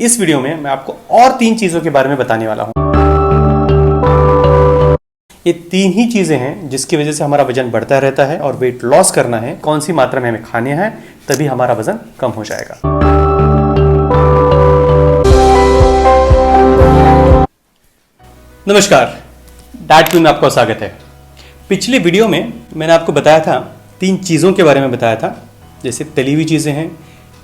इस वीडियो में मैं आपको और 3 चीजों के बारे में बताने वाला हूं। ये 3 ही चीजें हैं जिसकी वजह से हमारा वजन बढ़ता रहता है और वेट लॉस करना है। कौन सी मात्रा में हमें खाने हैं तभी हमारा वजन कम हो जाएगा। नमस्कार, डाइट क्यों में आपका स्वागत है। पिछले वीडियो में मैंने आपको बताया था 3 चीज़ों के बारे में बताया था, जैसे तली हुई चीज़ें हैं,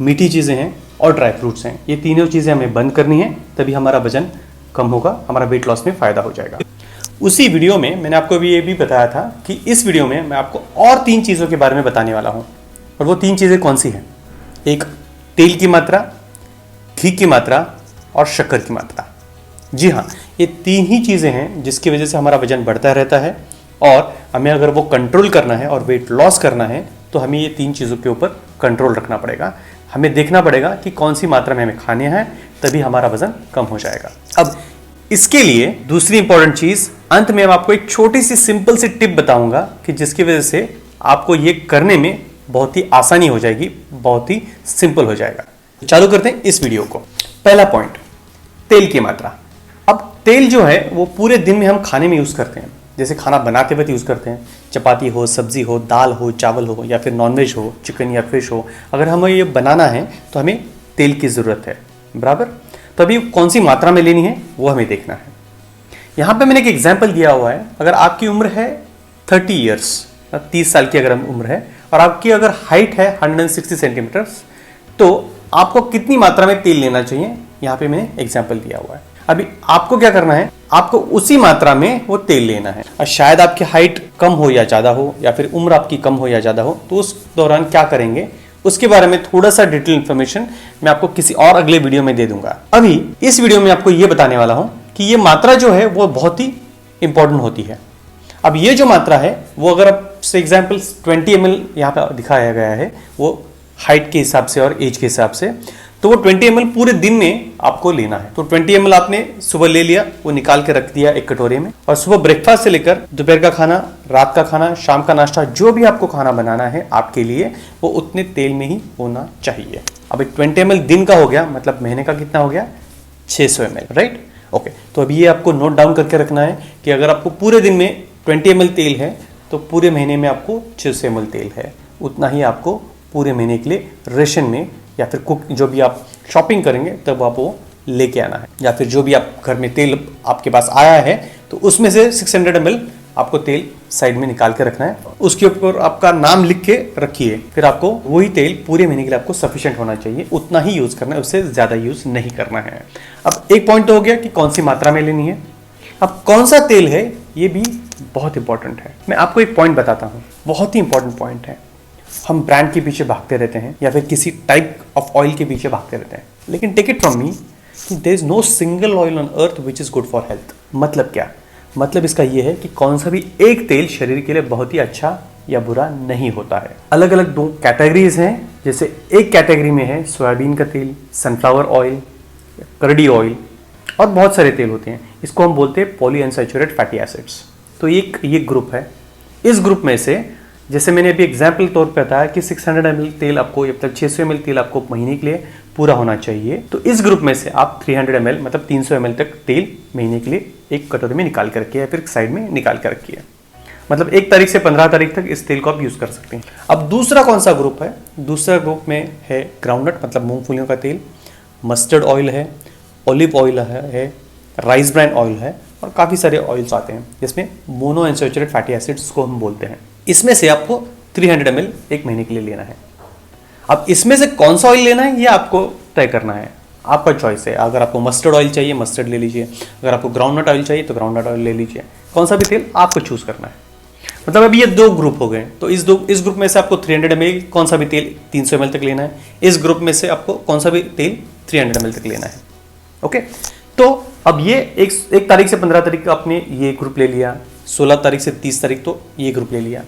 मीठी चीज़ें हैं और ड्राई फ्रूट्स हैं। ये तीनों चीज़ें हमें बंद करनी है, तभी हमारा वजन कम होगा, हमारा वेट लॉस में फ़ायदा हो जाएगा। उसी वीडियो में मैंने आपको ये भी बताया था कि इस वीडियो में मैं आपको और 3 चीज़ों के बारे में बताने वाला हूँ। और वो 3 चीज़ें कौन सी हैं? एक तेल की मात्रा, घी की मात्रा और शक्कर की मात्रा। जी हाँ, ये 3 ही चीज़ें हैं जिसकी वजह से हमारा वजन बढ़ता रहता है और हमें अगर वो कंट्रोल करना है और वेट लॉस करना है तो हमें ये 3 चीज़ों के ऊपर कंट्रोल रखना पड़ेगा। हमें देखना पड़ेगा कि कौन सी मात्रा में हमें खाने हैं, तभी हमारा वजन कम हो जाएगा। अब इसके लिए दूसरी इंपॉर्टेंट चीज़, अंत में मैं आपको एक छोटी सी सिंपल सी टिप बताऊंगा कि जिसकी वजह से आपको ये करने में बहुत ही आसानी हो जाएगी, बहुत ही सिंपल हो जाएगा। चालू करते हैं इस वीडियो को। पहला पॉइंट, तेल की मात्रा। अब तेल जो है वो पूरे दिन में हम खाने में यूज़ करते हैं, जैसे खाना बनाते वक्त यूज़ करते हैं। चपाती हो, सब्जी हो, दाल हो, चावल हो या फिर नॉनवेज हो, चिकन या फिश हो, अगर हमें ये बनाना है तो हमें तेल की ज़रूरत है, बराबर। तो अभी कौन सी मात्रा में लेनी है वो हमें देखना है। यहाँ पे मैंने एक एग्जाम्पल दिया हुआ है। अगर आपकी उम्र है 30 ईयर्स, 30 साल की अगर उम्र है और आपकी अगर हाइट है 160 सेंटीमीटर्स, तो आपको कितनी मात्रा में तेल लेना चाहिए, यहाँ पे मैंने एग्जाम्पल दिया हुआ है। अभी आपको क्या करना है, आपको उसी मात्रा में वो तेल लेना है। और शायद आपकी हाइट कम हो या ज़्यादा हो या फिर उम्र आपकी कम हो या ज़्यादा हो, तो उस दौरान क्या करेंगे उसके बारे में थोड़ा सा डिटेल इन्फॉर्मेशन मैं आपको किसी और अगले वीडियो में दे दूंगा। अभी इस वीडियो में आपको ये बताने वाला हूँ कि ये मात्रा जो है वो बहुत ही इंपॉर्टेंट होती है। अब ये जो मात्रा है वो अगर आप से एग्जाम्पल 20 ml यहाँ पर दिखाया गया है, वो हाइट के हिसाब से और एज के हिसाब से, तो वो 20 ml पूरे दिन में आपको लेना है। तो 20 ml आपने सुबह ले लिया, वो निकाल के रख दिया एक कटोरे में, और सुबह ब्रेकफास्ट से लेकर दोपहर का खाना, रात का खाना, शाम का नाश्ता, जो भी आपको खाना बनाना है आपके लिए, वो उतने तेल में ही होना चाहिए। अब 20 ml दिन का हो गया, मतलब महीने का कितना हो गया, 600 ml, राइट। ओके, तो अभी ये आपको नोट डाउन करके रखना है कि अगर आपको पूरे दिन में 20 ml तेल है तो पूरे महीने में आपको 600 ml तेल है। उतना ही आपको पूरे महीने के लिए रेशन में या फिर कुक जो भी आप शॉपिंग करेंगे तब आप वो लेके आना है, या फिर जो भी आप घर में तेल आपके पास आया है तो उसमें से 600 ml आपको तेल साइड में निकाल के रखना है। उसके ऊपर आपका नाम लिख के रखिए, फिर आपको वही तेल पूरे महीने के लिए आपको सफिशिएंट होना चाहिए, उतना ही यूज़ करना है, उससे ज़्यादा यूज़ नहीं करना है। अब एक पॉइंट तो हो गया कि कौन सी मात्रा में लेनी है। अब कौन सा तेल है ये भी बहुत इंपॉर्टेंट है। मैं आपको एक पॉइंट बताता हूँ, बहुत ही इंपॉर्टेंट पॉइंट है। हम ब्रांड के पीछे भागते रहते हैं या फिर किसी टाइप ऑफ ऑयल के पीछे भागते रहते हैं, लेकिन टेक इट फ्रॉम मी कि there is no single oil on earth which is good for health. मतलब क्या? मतलब इसका ये है कि कौन सा भी एक तेल शरीर के लिए बहुत ही अच्छा या बुरा नहीं होता है। अलग अलग 2 कैटेगरीज हैं, जैसे एक कैटेगरी में है सोयाबीन का तेल, सनफ्लावर ऑयल, करडी ऑयल और बहुत सारे तेल होते हैं। इसको हम बोलते हैं पॉलीअनसैचुरेटेड फैटी एसिड्स। तो ये ग्रुप है। इस ग्रुप में से जैसे मैंने अभी एग्जाम्पल तौर पे बताया कि 600 ml तेल आपको, जब तक 600 ml तेल आपको महीने के लिए पूरा होना चाहिए, तो इस ग्रुप में से आप 300 ml मतलब 300 ml तक तेल महीने के लिए एक कटोरे में निकाल कर रखिए या फिर साइड में निकाल कर रखिए। मतलब 1 तारीख से 15 तारीख तक इस तेल को आप यूज़ कर सकते हैं। अब दूसरा कौन सा ग्रुप है? दूसरा ग्रुप में है ग्राउंडनट मतलब मूंगफलियों का तेल, मस्टर्ड ऑयल है, ऑलिव ऑयल है, राइस ब्रान ऑयल है और काफ़ी सारे ऑयल्स आते हैं जिसमें मोनोअनसैचुरेटेड फैटी एसिड्स को हम बोलते हैं। इसमें से आपको 300 ml एक महीने के लिए लेना है। अब इसमें से कौन सा ऑयल लेना है ये आपको तय करना है, आपका चॉइस है। अगर आपको मस्टर्ड ऑयल चाहिए मस्टर्ड ले लीजिए, अगर आपको ग्राउंडनट ऑयल चाहिए तो ग्राउंडनट ऑयल ले लीजिए। कौन सा भी तेल आपको चूज करना है। मतलब अभी ये 2 ग्रुप हो गए, तो इस ग्रुप में से आपको 300 ml कौन सा भी तेल 300 ml तक लेना है, इस ग्रुप में से आपको कौन सा भी तेल 300 ml तक लेना है। ओके, तो अब ये एक तारीख से 15 तारीख आपने ये ग्रुप ले लिया, 16 तारीख से 30 तारीख तो ये ग्रुप ले लिया,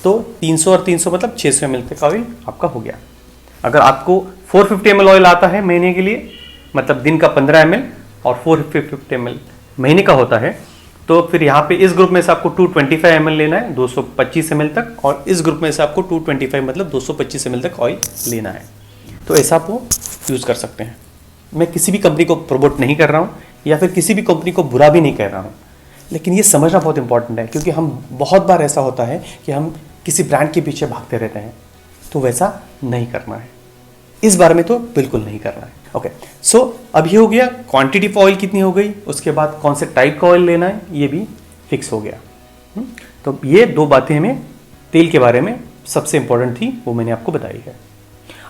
तो 300 और 300 मतलब 600 ml तक ऑयल आपका हो गया। अगर आपको 450 ml ऑयल आता है महीने के लिए, मतलब दिन का 15 ml और 450 ml महीने का होता है, तो फिर यहाँ पे इस ग्रुप में से आपको 225 ml लेना है 225 ml तक, और इस ग्रुप में से आपको 225 मतलब 225 ml तक ऑयल लेना है। तो ऐसा आप वो यूज़ कर सकते हैं। मैं किसी भी कंपनी को प्रमोट नहीं कर रहा हूँ या फिर किसी भी कंपनी को बुरा भी नहीं कह रहा हूँ, लेकिन ये समझना बहुत इंपॉर्टेंट है, क्योंकि हम बहुत बार ऐसा होता है कि हम किसी ब्रांड के पीछे भागते रहते हैं, तो वैसा नहीं करना है। इस बारे में तो बिल्कुल नहीं करना है। ओके, सो अब ये हो गया क्वांटिटी ऑफ ऑयल कितनी हो गई, उसके बाद कौन से टाइप का ऑयल लेना है ये भी फिक्स हो गया। तो ये दो बातें हमें तेल के बारे में सबसे इंपॉर्टेंट थी, वो मैंने आपको बताई है।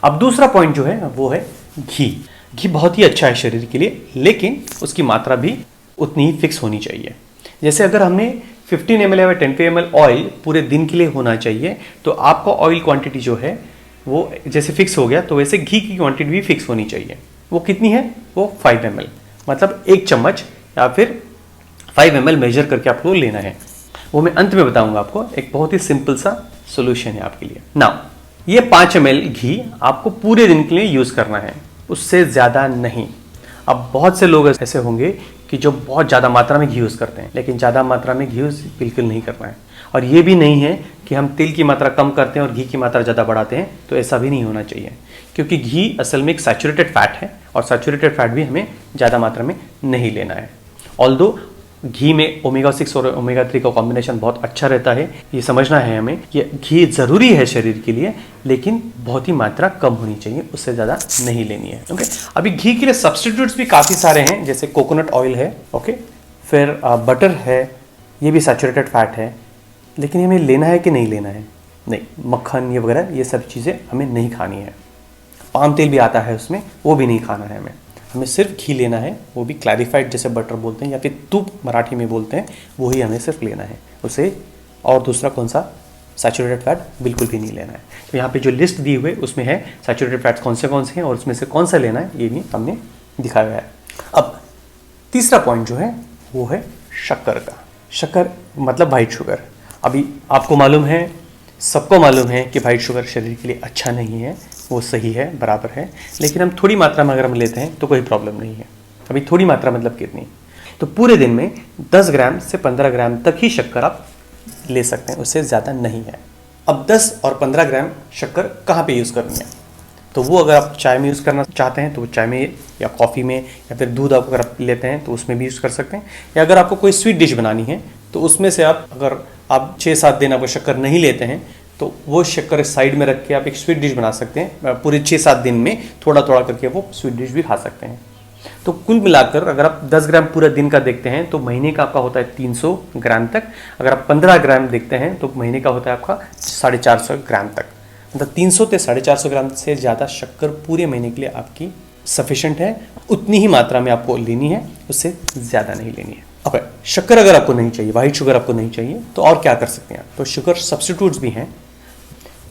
अब दूसरा पॉइंट जो है वो है घी। घी बहुत ही अच्छा है शरीर के लिए, लेकिन उसकी मात्रा भी उतनी ही फिक्स होनी चाहिए। जैसे अगर हमने 15 ml या 10 ml ऑयल पूरे दिन के लिए होना चाहिए, तो आपका ऑयल क्वांटिटी जो है वो जैसे फिक्स हो गया, तो वैसे घी की क्वांटिटी भी फिक्स होनी चाहिए। वो कितनी है, वो 5 ml, मतलब 1 चम्मच या फिर 5 ml मेजर करके आपको लेना है। वो मैं अंत में बताऊंगा आपको, एक बहुत ही सिंपल सा सोल्यूशन है आपके लिए। नाउ ये 5 ml घी आपको पूरे दिन के लिए यूज करना है, उससे ज्यादा नहीं। अब बहुत से लोग ऐसे होंगे कि जो बहुत ज़्यादा मात्रा में घी यूज़ करते हैं, लेकिन ज़्यादा मात्रा में घी यूज़ बिल्कुल नहीं करना है। और ये भी नहीं है कि हम तेल की मात्रा कम करते हैं और घी की मात्रा ज़्यादा बढ़ाते हैं, तो ऐसा भी नहीं होना चाहिए, क्योंकि घी असल में एक सैचुरेटेड फैट है और सैचुरेटेड फैट भी हमें ज़्यादा मात्रा में नहीं लेना है। ऑल्दो घी में ओमेगा 6 और ओमेगा 3 का कॉम्बिनेशन बहुत अच्छा रहता है, ये समझना है हमें कि घी ज़रूरी है शरीर के लिए, लेकिन बहुत ही मात्रा कम होनी चाहिए, उससे ज़्यादा नहीं लेनी है। ओके, अभी घी के लिए सब्सटीट्यूट्स भी काफ़ी सारे हैं, जैसे कोकोनट ऑयल है, ओके, फिर बटर है, ये भी सैचुरेटेड फैट है, लेकिन हमें लेना है कि नहीं लेना है? नहीं, मक्खन ये वगैरह ये सब चीज़ें हमें नहीं खानी है। पाम तेल भी आता है उसमें, वो भी नहीं खाना है हमें सिर्फ घी लेना है, वो भी क्लैरिफाइड जैसे बटर बोलते हैं या फिर तूप मराठी में बोलते हैं, वही हमें सिर्फ लेना है उसे। और दूसरा कौन सा, सैचुरेटेड फैट बिल्कुल भी नहीं लेना है। तो यहाँ पे जो लिस्ट दी हुई है उसमें है सैचुरेटेड फैट्स कौन से हैं और उसमें से कौन सा लेना है, ये भी हमने दिखाया है। अब तीसरा पॉइंट जो है वो है शक्कर का। शक्कर मतलब वाइट शुगर। अभी आपको मालूम है, सबको मालूम है कि वाइट शुगर शरीर के लिए अच्छा नहीं है, वो सही है, बराबर है, लेकिन हम थोड़ी मात्रा में अगर हम लेते हैं तो कोई प्रॉब्लम नहीं है। अभी थोड़ी मात्रा मतलब कितनी, तो पूरे दिन में 10 ग्राम से 15 ग्राम तक ही शक्कर आप ले सकते हैं, उससे ज़्यादा नहीं है। अब 10 और 15 ग्राम शक्कर कहाँ पे यूज़ करनी है, तो वो अगर आप चाय में यूज़ करना चाहते हैं तो चाय में या कॉफ़ी में, या फिर दूध आप अगर आप लेते हैं तो उसमें भी यूज़ कर सकते हैं, या अगर आपको कोई स्वीट डिश बनानी है तो उसमें से आप अगर आप 6-7 दिन आपको शक्कर नहीं लेते हैं तो वो शक्कर साइड में रख के आप एक स्वीट डिश बना सकते हैं। पूरे 6-7 दिन में थोड़ा थोड़ा करके वो स्वीट डिश भी खा सकते हैं। तो कुल मिलाकर अगर आप 10 ग्राम पूरा दिन का देखते हैं तो महीने का आपका होता है 300 ग्राम तक। अगर आप 15 ग्राम देखते हैं तो महीने का होता है आपका 450 ग्राम तक। मतलब 300 से 450 ग्राम से ज़्यादा शक्कर पूरे महीने के लिए आपकी सफिशेंट है। उतनी ही मात्रा में आपको लेनी है, उससे ज़्यादा नहीं लेनी है। ओके, शक्कर अगर आपको नहीं चाहिए, वाइट शुगर आपको नहीं चाहिए, तो और क्या कर सकते हैं? तो शुगर सब्स्टिट्यूट्स भी हैं,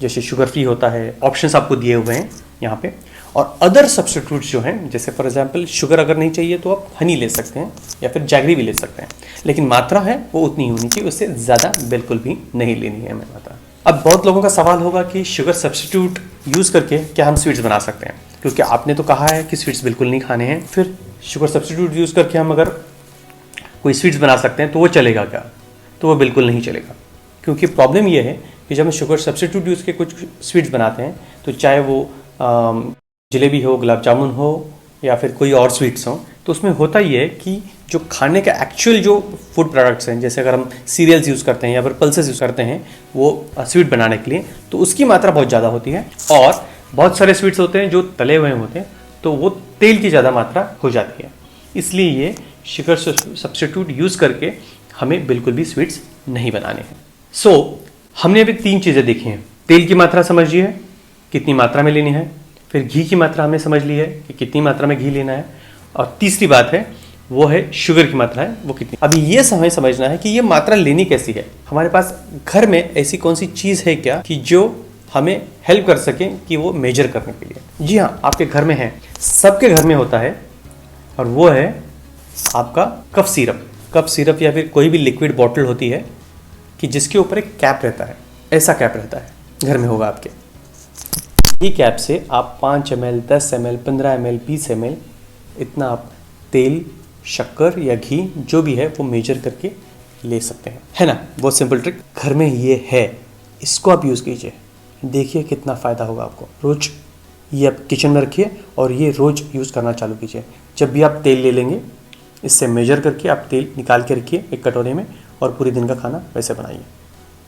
जैसे शुगर फ्री होता है, ऑप्शंस आपको दिए हुए हैं यहाँ पे। और अदर सब्स्टिट्यूट्स जो हैं, जैसे फॉर एग्जांपल शुगर अगर नहीं चाहिए तो आप हनी ले सकते हैं या फिर जैगरी भी ले सकते हैं, लेकिन मात्रा है वो उतनी होनी चाहिए, उससे ज़्यादा बिल्कुल भी नहीं लेनी है हमें मात्रा। अब बहुत लोगों का सवाल होगा कि शुगर सब्स्टिट्यूट यूज़ करके क्या हम स्वीट्स बना सकते हैं, क्योंकि आपने तो कहा है कि स्वीट्स बिल्कुल नहीं खाने हैं, फिर शुगर सब्स्टिट्यूट यूज़ करके हम अगर कोई स्वीट्स बना सकते हैं तो वो चलेगा क्या? तो वो बिल्कुल नहीं चलेगा, क्योंकि प्रॉब्लम ये है कि जब हम शुगर सब्स्टिट्यूट यूज़ के कुछ स्वीट्स बनाते हैं तो चाहे वो जलेबी हो, गुलाब जामुन हो या फिर कोई और स्वीट्स हो, तो उसमें होता ये है कि जो खाने का एक्चुअल जो फूड प्रोडक्ट्स हैं, जैसे अगर हम सीरियल्स यूज़ करते हैं या फिर पल्सेस यूज़ करते हैं वो स्वीट बनाने के लिए, तो उसकी मात्रा बहुत ज़्यादा होती है। और बहुत सारे स्वीट्स होते हैं जो तले हुए होते हैं, तो वो तेल की ज़्यादा मात्रा हो जाती है। इसलिए ये शुगर सब्स्टिट्यूट यूज़ करके हमें बिल्कुल भी स्वीट्स नहीं बनाने हैं। सो हमने अभी 3 चीज़ें देखी हैं। तेल की मात्रा समझ ली है, कितनी मात्रा में लेनी है, फिर घी की मात्रा हमने समझ ली है कि कितनी मात्रा में घी लेना है, और तीसरी बात है वो है शुगर की मात्रा है वो कितनी। अभी ये हमें समझना है कि ये मात्रा लेनी कैसी है। हमारे पास घर में ऐसी कौन सी चीज़ है क्या कि जो हमें हेल्प कर सके कि वो मेजर करने के लिए? जी हाँ, आपके घर में है, सबके घर में होता है, और वो है आपका कफ सिरप। कफ सिरप या फिर कोई भी लिक्विड बॉटल होती है कि जिसके ऊपर एक कैप रहता है, ऐसा कैप रहता है, घर में होगा आपके। ये कैप से आप 5 ml, 10 ml, 15 ml, 20 ml इतना आप तेल, शक्कर या घी जो भी है वो मेजर करके ले सकते हैं, है ना? बहुत सिंपल ट्रिक घर में ये है, इसको आप यूज़ कीजिए, देखिए कितना फ़ायदा होगा आपको। रोज ये आप किचन में रखिए और ये रोज़ यूज़ करना चालू कीजिए। जब भी आप तेल ले लेंगे इससे मेजर करके आप तेल निकाल के रखिए एक कटोरे में और पूरे दिन का खाना वैसे बनाइए।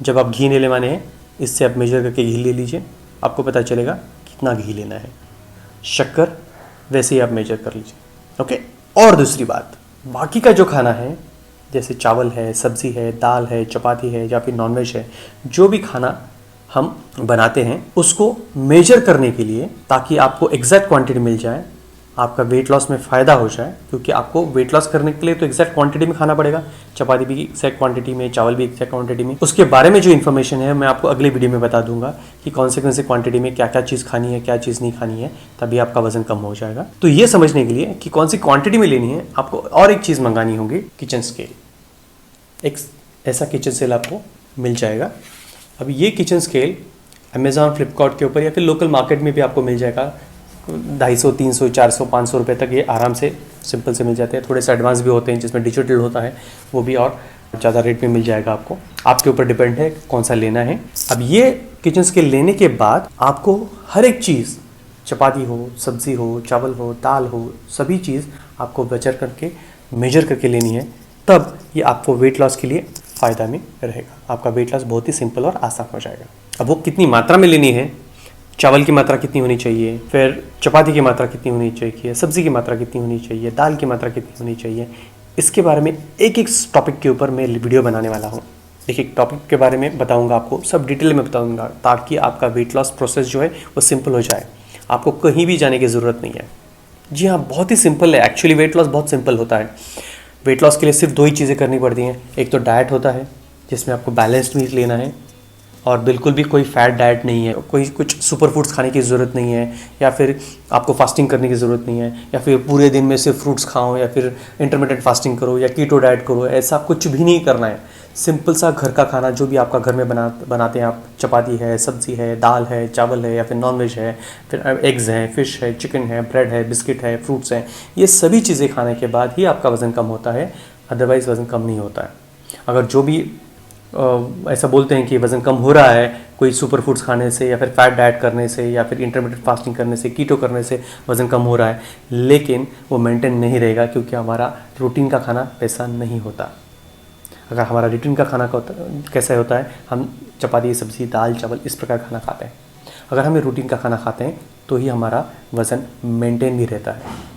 जब आप घी लेने वाले हैं इससे आप मेजर करके घी ले लीजिए, आपको पता चलेगा कितना घी लेना है। शक्कर वैसे ही आप मेजर कर लीजिए। ओके। और दूसरी बात, बाकी का जो खाना है जैसे चावल है, सब्ज़ी है, दाल है, चपाती है या फिर नॉनवेज है, जो भी खाना हम बनाते हैं उसको मेजर करने के लिए, ताकि आपको एग्जैक्ट क्वांटिटी मिल जाए, आपका वेट लॉस में फ़ायदा हो जाए। क्योंकि आपको वेट लॉस करने के लिए तो एग्जैक्ट क्वांटिटी में खाना पड़ेगा, चपाती भी एग्जैक्ट क्वांटिटी में, चावल भी एग्जैक्ट क्वांटिटी में। उसके बारे में जो इन्फॉर्मेशन है मैं आपको अगले वीडियो में बता दूंगा कि कौन से क्वांटिटी में क्या क्या चीज़ खानी है, क्या चीज़ नहीं खानी है, तभी आपका वजन कम हो जाएगा। तो ये समझने के लिए कि कौन सी क्वांटिटी में लेनी है, आपको और एक चीज़ मंगानी होगी, किचन स्केल। एक ऐसा किचन स्केल आपको मिल जाएगा। अब ये किचन स्केल अमेज़ॉन, फ्लिपकार्ट के ऊपर या फिर लोकल मार्केट में भी आपको मिल जाएगा। 250, 300, 400, 500 रुपये तक ये आराम से सिंपल से मिल जाते हैं। थोड़े से एडवांस भी होते हैं जिसमें डिजिटल होता है, वो भी और ज़्यादा रेट में मिल जाएगा आपको। आपके ऊपर डिपेंड है कौन सा लेना है। अब ये किचन स्केल लेने के बाद आपको हर एक चीज़, चपाती हो, सब्ज़ी हो, चावल हो, दाल हो, सभी चीज़ आपको मेजर करके लेनी है। तब ये आपको वेट लॉस के लिए फ़ायदा में रहेगा। आपका वेट लॉस बहुत ही सिंपल और आसान हो जाएगा। अब वो कितनी मात्रा में लेनी है, चावल की मात्रा कितनी होनी चाहिए, फिर चपाती की मात्रा कितनी होनी चाहिए, सब्ज़ी की मात्रा कितनी होनी चाहिए, दाल की मात्रा कितनी होनी चाहिए, इसके बारे में एक एक टॉपिक के ऊपर मैं वीडियो बनाने वाला हूँ। एक एक टॉपिक के बारे में बताऊँगा, आपको सब डिटेल में बताऊँगा, ताकि आपका वेट लॉस प्रोसेस जो है वो सिंपल हो जाए। आपको कहीं भी जाने की ज़रूरत नहीं है। जी हाँ, बहुत ही सिंपल है। एक्चुअली वेट लॉस बहुत सिंपल होता है। वेट लॉस के लिए सिर्फ 2 ही चीज़ें करनी पड़ती हैं। एक तो डाइट होता है जिसमें आपको बैलेंस्ड मील लेना है और बिल्कुल भी कोई फैट डाइट नहीं है, कोई कुछ सुपर फूड्स खाने की ज़रूरत नहीं है, या फिर आपको फास्टिंग करने की ज़रूरत नहीं है, या फिर पूरे दिन में सिर्फ फ्रूट्स खाओ, या फिर इंटरमिटेंट फास्टिंग करो, या कीटो डाइट करो। ऐसा कुछ भी नहीं करना है। सिंपल सा घर का खाना जो भी आपका घर में बनाते हैं आप, चपाती है, सब्ज़ी है, दाल है, चावल है, या फिर नॉनवेज है, फिर एग्स हैं, फिश है, चिकन है, ब्रेड है, बिस्किट है, फ्रूट्स हैं, ये सभी चीज़ें खाने के बाद ही आपका वज़न कम होता है। अदरवाइज़ वज़न कम नहीं होता है। अगर जो भी ऐसा बोलते हैं कि वज़न कम हो रहा है कोई सुपर फूड्स खाने से, या फिर फैट डाइट करने से, या फिर इंटरमिटेंट फास्टिंग करने से, कीटो करने से वज़न कम हो रहा है, लेकिन वो मेंटेन नहीं रहेगा, क्योंकि हमारा रूटीन का खाना वैसा नहीं होता। अगर हमारा रूटीन का खाना कैसा होता है, हम चपाती, सब्ज़ी, दाल, चावल इस प्रकार खाना खाते हैं। अगर हम रूटीन का खाना खाते हैं तो ही हमारा वज़न मेंटेन भी रहता है।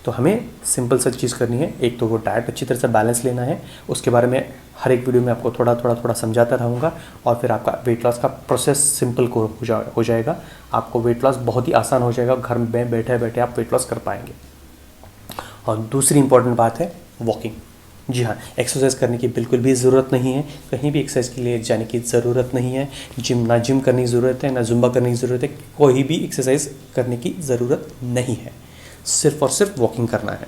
तो हमें सिंपल सा चीज़ करनी है। एक तो वो डाइट अच्छी तरह से बैलेंस लेना है, उसके बारे में हर एक वीडियो में आपको थोड़ा समझाता रहूँगा, और फिर आपका वेट लॉस का प्रोसेस सिंपल हो जाएगा। आपको वेट लॉस बहुत ही आसान हो जाएगा, घर में बैठे बैठे आप वेट लॉस कर पाएंगे। और दूसरी इंपॉर्टेंट बात है वॉकिंग। जी हाँ, एक्सरसाइज करने की बिल्कुल भी ज़रूरत नहीं है, कहीं भी एक्सरसाइज के लिए जाने की ज़रूरत नहीं है। जिम करने की ज़रूरत है, ना जुम्बा करने की ज़रूरत है, कोई भी एक्सरसाइज करने की ज़रूरत नहीं है। सिर्फ और सिर्फ वॉकिंग करना है।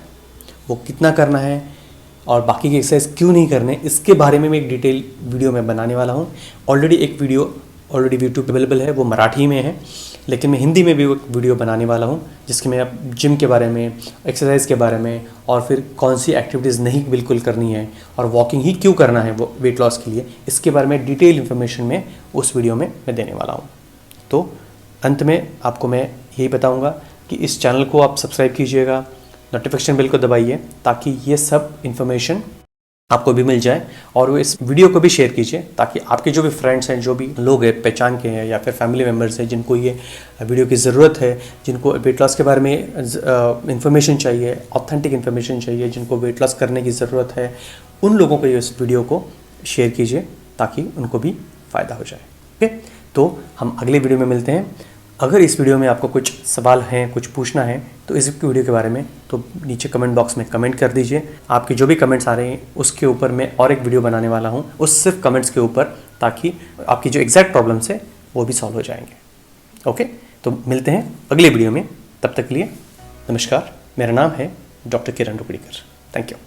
वो कितना करना है और बाकी की एक्सरसाइज क्यों नहीं करने, इसके बारे में मैं एक डिटेल वीडियो में बनाने वाला हूँ। ऑलरेडी एक वीडियो यूट्यूब अवेलेबल है, वो मराठी में है, लेकिन मैं हिंदी में भी एक वीडियो बनाने वाला हूँ जिसके में आप जिम के बारे में, एक्सरसाइज के बारे में, और फिर कौन सी एक्टिविटीज़ नहीं बिल्कुल करनी है, और वॉकिंग ही क्यों करना है वो वेट लॉस के लिए, इसके बारे में डिटेल इन्फॉर्मेशन में उस वीडियो में मैं देने वाला हूँ। तो अंत में आपको मैं यही बताऊँगा कि इस चैनल को आप सब्सक्राइब कीजिएगा, नोटिफिकेशन बेल को दबाइए, ताकि ये सब इन्फॉर्मेशन आपको भी मिल जाए। और वो इस वीडियो को भी शेयर कीजिए, ताकि आपके जो भी फ्रेंड्स हैं, जो भी लोग हैं पहचान के हैं, या फिर फैमिली मेम्बर्स हैं जिनको ये वीडियो की ज़रूरत है, जिनको वेट लॉस के बारे में इन्फॉर्मेशन चाहिए, ऑथेंटिक इन्फॉर्मेशन चाहिए, जिनको वेट लॉस करने की ज़रूरत है, उन लोगों को इस वीडियो को शेयर कीजिए, ताकि उनको भी फ़ायदा हो जाए। ओके, तो हम अगले वीडियो में मिलते हैं। अगर इस वीडियो में आपको कुछ सवाल हैं, कुछ पूछना है, तो इस वीडियो के बारे में तो नीचे कमेंट बॉक्स में कमेंट कर दीजिए। आपके जो भी कमेंट्स आ रहे हैं उसके ऊपर मैं और एक वीडियो बनाने वाला हूं, उस सिर्फ कमेंट्स के ऊपर, ताकि आपकी जो एग्जैक्ट प्रॉब्लम्स है वो भी सॉल्व हो जाएंगे। ओके, तो मिलते हैं अगले वीडियो में। तब तक के लिए नमस्कार। मेरा नाम है doctor Kiran Rukdikar. Thank you.